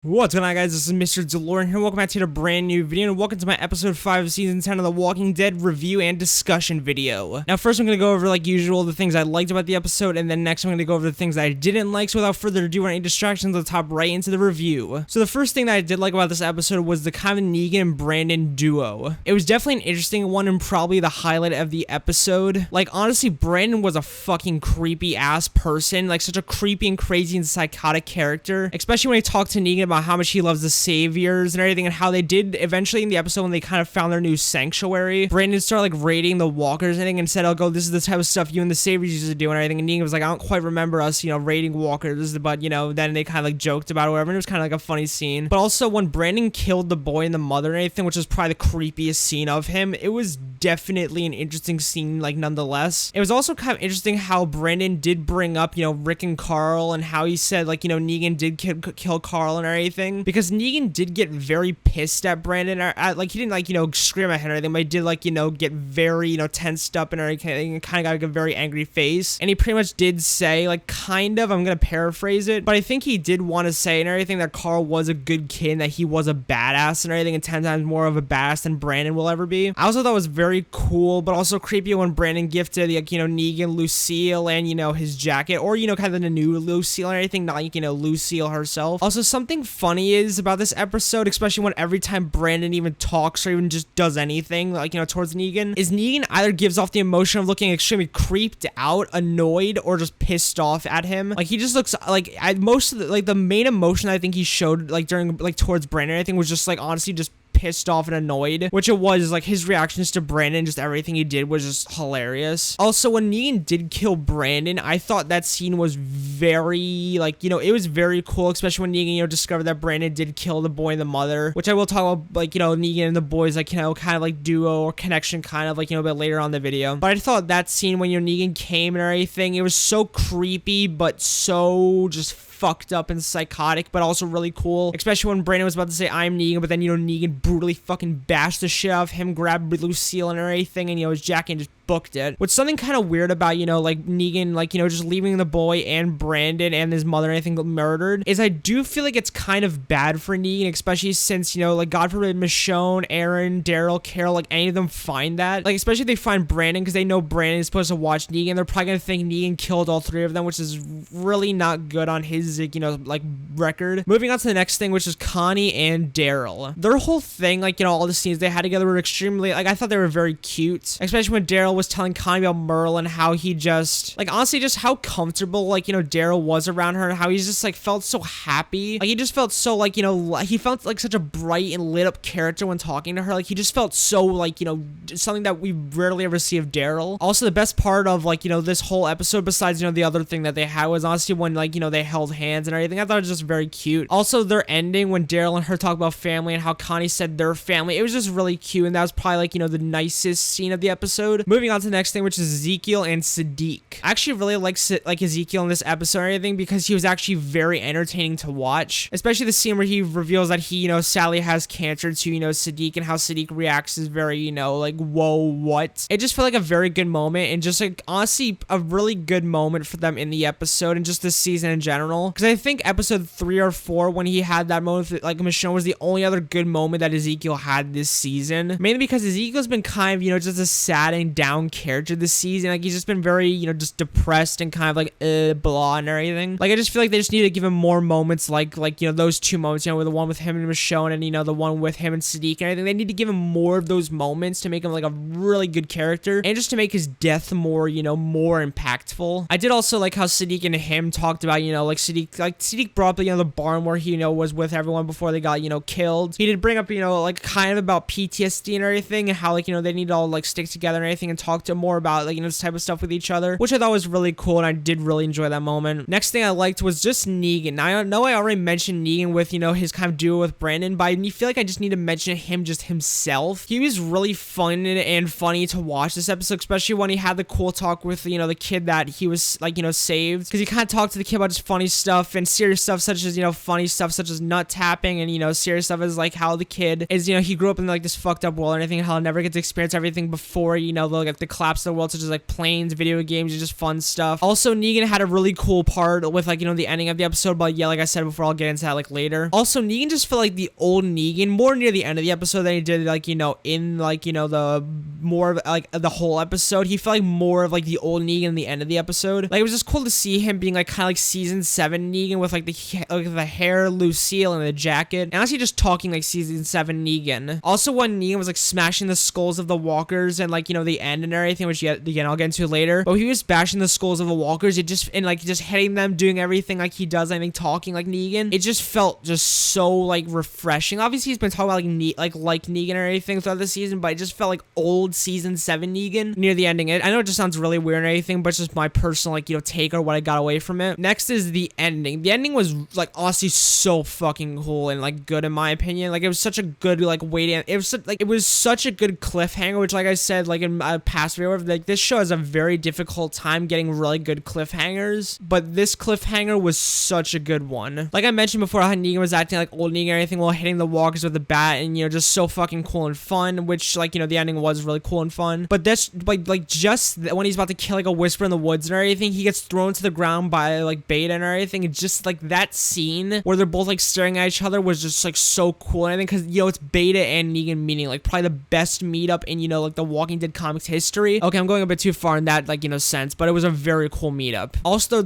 What's going on, guys? This is Mr. DeLORIan here. Welcome back to a brand new video, and welcome to my episode 5 of season 10 of The Walking Dead review and discussion video. Now, first I'm going to go over, like usual, the things I liked about the episode, and then next I'm going to go over the things I didn't like. So without further ado, any distractions, let's hop right into the review. So the first thing that I did like about this episode was the kind of Negan and Brandon duo. It was definitely an interesting one and probably the highlight of the episode. Like, honestly, Brandon was a fucking creepy ass person, like such a creepy and crazy and psychotic character, especially when he talked to Negan about how much he loves the saviors and everything, and how they did eventually in the episode when they kind of found their new sanctuary. Brandon started like raiding the walkers and everything and said, "I'll go, this is the type of stuff you and the saviors used to do," and everything. And Negan was like, "I don't quite remember us, raiding walkers," but then they kind of like joked about it or whatever, and it was kind of like a funny scene. But also when Brandon killed the boy and the mother and everything, which was probably the creepiest scene of him, it was definitely an interesting scene, like, nonetheless. It was also kind of interesting how Brandon did bring up, Rick and Carl, and how he said, like, Negan did kill Carl and everything, because Negan did get very pissed at Brandon, like, he didn't, like, scream at him or anything, but he did, like, get very, tensed up and everything, and kind of got, like, a very angry face, and he pretty much did say, like, kind of, I'm gonna paraphrase it, but I think he did want to say and everything that Carl was a good kid, and that he was a badass and everything, and 10 times more of a badass than Brandon will ever be. I also thought it was very cool, but also creepy when Brandon gifted, like, Negan Lucille and, his jacket, or, kind of the new Lucille and everything, not, like, Lucille herself. Also, something funny is about this episode, especially when every time Brandon even talks or even just does anything, like, towards Negan, is Negan either gives off the emotion of looking extremely creeped out, annoyed, or just pissed off at him. Like, he just looks, like, most of the, like, the main emotion I think he showed, like, during, like, towards Brandon, I think was just, like, honestly, just pissed off and annoyed, which it was. Like, his reactions to Brandon, just everything he did was just hilarious. Also, when Negan did kill Brandon, I thought that scene was very, like, it was very cool, especially when Negan, discovered that Brandon did kill the boy and the mother, which I will talk about, like, Negan and the boys, like, kind of like duo or connection, kind of like, a bit later on in the video. But I thought that scene when, Negan came and everything, it was so creepy, but so just fucked up and psychotic, but also really cool, especially when Brandon was about to say, "I'm Negan," but then, Negan brutally fucking bashed the shit out of him, grabbed Lucille and everything, and, his jacket and just booked it. What's something kind of weird about, like, Negan, like, just leaving the boy and Brandon and his mother and everything murdered, is I do feel like it's kind of bad for Negan, especially since, like, God forbid Michonne, Aaron, Daryl, Carol, like, any of them find that, like, especially if they find Brandon, because they know Brandon is supposed to watch Negan, they're probably gonna think Negan killed all three of them, which is really not good on his, like, record. Moving on to the next thing, which is Connie and Daryl. Their whole thing, like, all the scenes they had together were extremely, like, I thought they were very cute, especially when Daryl was telling Connie about Merle and how he just, like, honestly, just how comfortable, like, Daryl was around her, and how he's just, like, felt so happy. Like, he just felt so, like, he felt like such a bright and lit up character when talking to her. Like, he just felt so, like, something that we rarely ever see of Daryl. Also, the best part of, like, this whole episode, besides, the other thing that they had, was honestly when, like, they held hands and everything. I thought it was just very cute. Also, their ending when Daryl and her talk about family and how Connie said their family, it was just really cute, and that was probably, like, the nicest scene of the episode. Moving on to the next thing, which is Ezekiel and Sadiq. I actually really like Ezekiel in this episode or anything, because he was actually very entertaining to watch, especially the scene where he reveals that he, Sally has cancer to, Sadiq, and how Sadiq reacts is very, like, whoa, what? It just felt like a very good moment, and just, like, honestly, a really good moment for them in the episode, and just this season in general, because I think episode 3 or 4, when he had that moment with, like, Michonne, was the only other good moment that Ezekiel had this season, mainly because Ezekiel's been kind of, just a sad and down character this season. Like, he's just been very, just depressed and kind of like, blah and everything. Like, I just feel like they just need to give him more moments like, those two moments, with the one with him and Michonne, and, the one with him and Sadiq and everything. They need to give him more of those moments to make him, like, a really good character, and just to make his death more, more impactful. I did also like how Sadiq and him talked about, like, Sadiq brought up, the barn where he, was with everyone before they got, killed. He did bring up, like, kind of about PTSD and everything, and how, like, they need to all, like, stick together and everything, and talk to more about, like, this type of stuff with each other, which I thought was really cool, and I did really enjoy that moment. Next thing I liked was just Negan. Now, I know I already mentioned Negan with, his kind of duo with Brandon, but I feel like I just need to mention him just himself. He was really fun and funny to watch this episode, especially when he had the cool talk with, the kid that he was, like, saved, because he kind of talked to the kid about just funny stuff and serious stuff, such as, funny stuff such as nut tapping, and, serious stuff is, like, how the kid is, he grew up in, like, this fucked up world and everything, how he'll never get to experience everything before, like the collapse of the world, such as like planes, video games, and just fun stuff. Also, Negan had a really cool part with like, you know, the ending of the episode, but yeah, like I said before, I'll get into that like later. Also, Negan just felt like the old Negan more near the end of the episode than he did like, you know, in like, you know, the more of like the whole episode. He felt like more of like the old Negan in the end of the episode. Like, it was just cool to see him being like kind of like season 7 Negan with like the hair, Lucille, and the jacket, and actually just talking like season 7 Negan. Also, when Negan was like smashing the skulls of the walkers and like, you know, the end and everything, which yet again I'll get into later, but he was bashing the skulls of the walkers, it just, and like just hitting them, doing everything like he does, I think, talking like Negan, it just felt just so like refreshing. Obviously, he's been talking about like Negan or anything throughout the season, but it just felt like old season 7 Negan near the ending. I know it just sounds really weird or anything, but it's just my personal like, you know, take or what I got away from it. Next is the ending. The ending was like honestly so fucking cool and like good in my opinion. Like, it was such a good like way to, it was such a good cliffhanger, which like I said like in my past video, like this show has a very difficult time getting really good cliffhangers, but this cliffhanger was such a good one. Like I mentioned before, how Negan was acting like old Negan or anything while hitting the walkers with the bat, and you know, just so fucking cool and fun, which like, you know, the ending was really cool and fun. But that's like just when he's about to kill like a whisper in the woods and everything, he gets thrown to the ground by like Beta and everything. It's just like that scene where they're both like staring at each other was just like so cool. And I think because, you know, it's Beta and Negan meeting like probably the best meetup in, you know, like the Walking Dead comics history. Okay, I'm going a bit too far in that like, you know, sense, but it was a very cool meetup. Also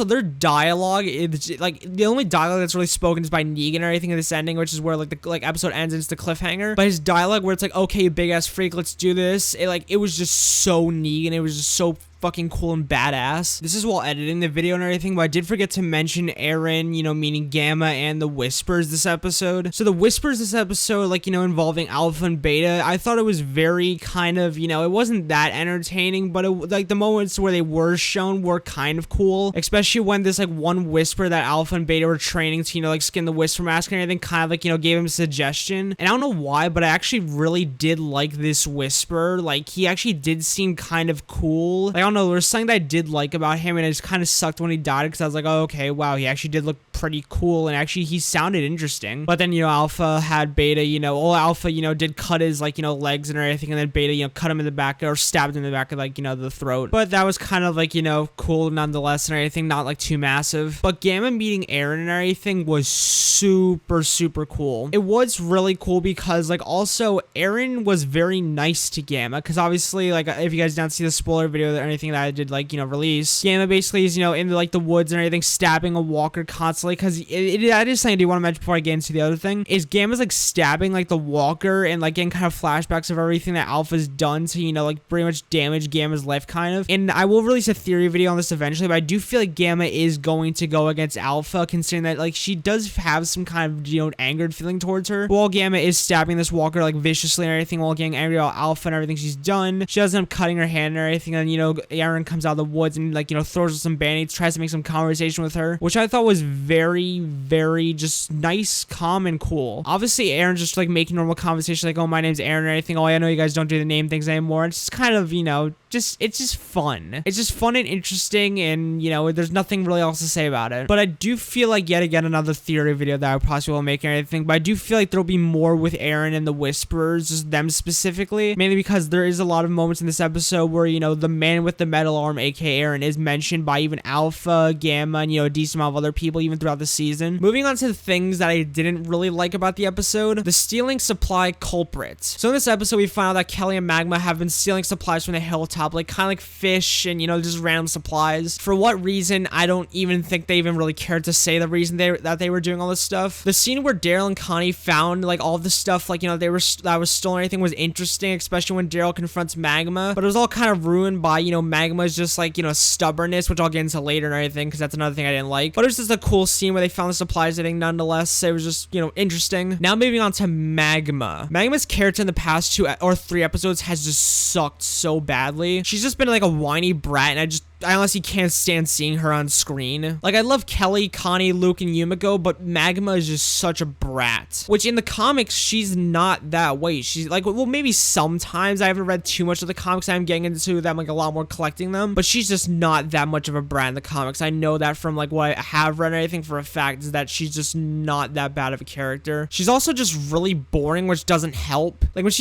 their dialogue is like the only dialogue that's really spoken is by Negan or anything in this ending, which is where like the like episode ends and it's the cliffhanger. But his dialogue where it's like, okay, big ass freak, let's do this. It was just so Negan. It was just so fucking cool and badass. This is while editing the video and everything, but I did forget to mention Aaron, you know, meaning Gamma, and the Whispers this episode. So the Whispers this episode, like, you know, involving Alpha and Beta, I thought it was very kind of, you know, it wasn't that entertaining, but it, like the moments where they were shown were kind of cool, especially when this like one Whisper that Alpha and Beta were training to, you know, like skin the Whisper mask and everything, kind of like, you know, gave him a suggestion. And I don't know why, but I actually really did like this Whisper. Like, he actually did seem kind of cool. Like, I don't know, there was something that I did like about him, and it just kind of sucked when he died, because I was like, oh, okay, wow, he actually did look pretty cool, and actually he sounded interesting. But then, you know, Alpha had Beta, you know, Alpha, you know, did cut his, like, you know, legs and everything, and then Beta, you know, cut him in the back, or stabbed him in the back of, like, you know, the throat. But that was kind of, like, you know, cool nonetheless and everything, not, like, too massive. But Gamma meeting Aaron and everything was super, super cool. It was really cool because, like, also, Aaron was very nice to Gamma, because obviously, like, if you guys don't see the spoiler video or anything that I did, like, you know, release, Gamma basically is, you know, in the, like, the woods and everything, stabbing a walker constantly, because that is something I do want to mention before I get into the other thing, is Gamma's, like, stabbing, like, the walker, and, like, getting kind of flashbacks of everything that Alpha's done to, you know, like, pretty much damage Gamma's life, kind of. And I will release a theory video on this eventually, but I do feel like Gamma is going to go against Alpha, considering that, like, she does have some kind of, you know, angered feeling towards her. While Gamma is stabbing this walker, like, viciously and everything, while getting angry about Alpha and everything she's done, she doesn't end up cutting her hand and everything, and, you know, Aaron comes out of the woods and, like, you know, throws her some band-aids, tries to make some conversation with her, which I thought was very, very just nice, calm, and cool. Obviously, Aaron's just, like, making normal conversation, like, oh, my name's Aaron or anything, oh, I know you guys don't do the name things anymore. It's just kind of, you know, it's just fun. It's just fun and interesting, and, you know, there's nothing really else to say about it. But I do feel like, yet again, another theory video that I possibly will make or anything, but I do feel like there'll be more with Aaron and the Whisperers, just them specifically, mainly because there is a lot of moments in this episode where, you know, the man with the metal arm, aka Aaron, is mentioned by even Alpha, Gamma, and, you know, a decent amount of other people even throughout the season. Moving on to the things that I didn't really like about the episode, the stealing supply culprit. So in this episode, we find out that Kelly and Magma have been stealing supplies from the hilltop, like kind of like fish and, you know, just random supplies. For what reason, I don't even think they even really cared to say the reason that they were doing all this stuff. The scene where Daryl and Connie found, like, all the stuff, like, you know, that was stolen or anything was interesting, especially when Daryl confronts Magma, but it was all kind of ruined by, you know, Magma's just, like, you know, stubbornness, which I'll get into later and everything, because that's another thing I didn't like. But it was just a cool scene where they found the supplies, I think, nonetheless. It was just, you know, interesting. Now moving on to Magma. Magma's character in the past 2 or 3 episodes has just sucked so badly. She's just been like a whiny brat, and I just I honestly can't stand seeing her on screen. Like, I love Kelly, Connie, Luke, and Yumiko, but Magma is just such a brat. Which in the comics, she's not that way. She's like, well, maybe sometimes. I haven't read too much of the comics. I'm getting into them, like, a lot more collecting them. But she's just not that much of a brat in the comics. I know that from, like, what I have read and everything for a fact is that she's just not that bad of a character. She's also just really boring, which doesn't help. Like, when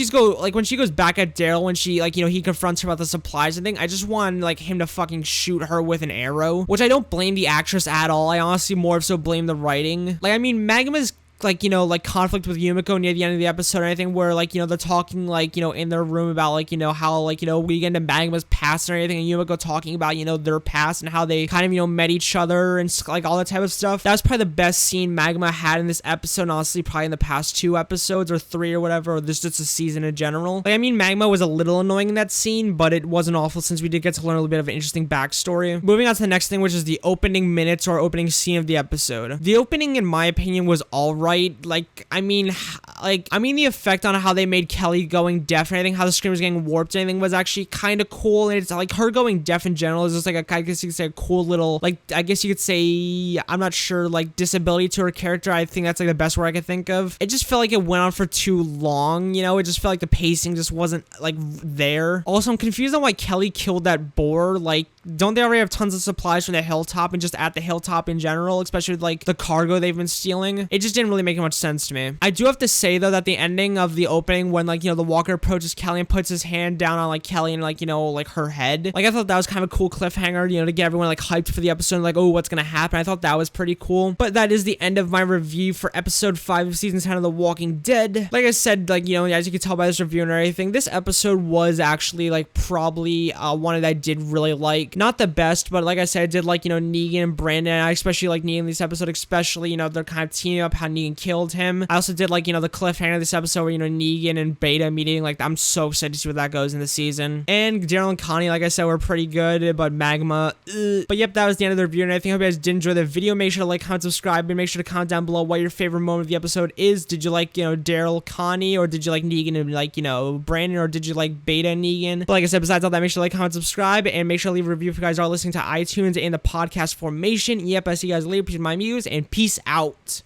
she goes back at Daryl, when she, like, you know, he confronts her about the supplies and thing, I just want, like, him to fucking shoot her with an arrow, which I don't blame the actress at all. I honestly more so blame the writing. Like, I mean, Magma's like, you know, like conflict with Yumiko near the end of the episode or anything where, like, you know, they're talking, like, you know, in their room about, like, you know, how, like, you know, we get into Magma's past and everything, and Yumiko talking about, you know, their past and how they kind of, you know, met each other and, like, all that type of stuff. That was probably the best scene Magma had in this episode, and honestly, probably in the past 2 episodes or 3 or whatever, or just a season in general. Like, I mean, Magma was a little annoying in that scene, but it wasn't awful since we did get to learn a little bit of an interesting backstory. Moving on to the next thing, which is the opening minutes or opening scene of the episode. The opening, in my opinion, was alright. Like, I mean, the effect on how they made Kelly going deaf and everything, how the screen was getting warped and everything was actually kind of cool. And it's like her going deaf in general is just like I guess you could say a cool little, like, I guess you could say, I'm not sure, like, disability to her character. I think that's like the best word I could think of. It just felt like it went on for too long, you know? It just felt like the pacing just wasn't, like, there. Also, I'm confused on why Kelly killed that boar. Like, don't they already have tons of supplies from the hilltop and just at the hilltop in general, especially with, like, the cargo they've been stealing? It just didn't really make much sense to me. I do have to say, though, that the ending of the opening when, like, you know, the walker approaches Kelly and puts his hand down on, like, Kelly and, like, you know, like, her head. Like, I thought that was kind of a cool cliffhanger, you know, to get everyone, like, hyped for the episode, like, oh, what's gonna happen? I thought that was pretty cool. But that is the end of my review for episode 5 of season 10 of The Walking Dead. Like I said, like, you know, as you can tell by this review and everything, this episode was actually, like, probably one that I did really like. Not the best, but like I said, I did like, you know, Negan and Brandon. I especially like Negan in this episode, especially, you know, they're kind of teaming up, how Negan killed him. I also did like, you know, the cliffhanger of this episode where, you know, Negan and Beta meeting. Like, I'm so excited to see where that goes in the season. And Daryl and Connie, like I said, were pretty good, but Magma, But yep, that was the end of the review, and I think I hope you guys did enjoy the video. Make sure to like, comment, subscribe, and make sure to comment down below what your favorite moment of the episode is. Did you like, you know, Daryl, Connie, or did you like Negan and, like, you know, Brandon, or did you like Beta and Negan? But like I said, besides all that, make sure to like, comment, subscribe, and make sure to leave a review if you guys are listening to iTunes and the podcast formation. Yep, I see you guys later. Peace, my muse, and peace out.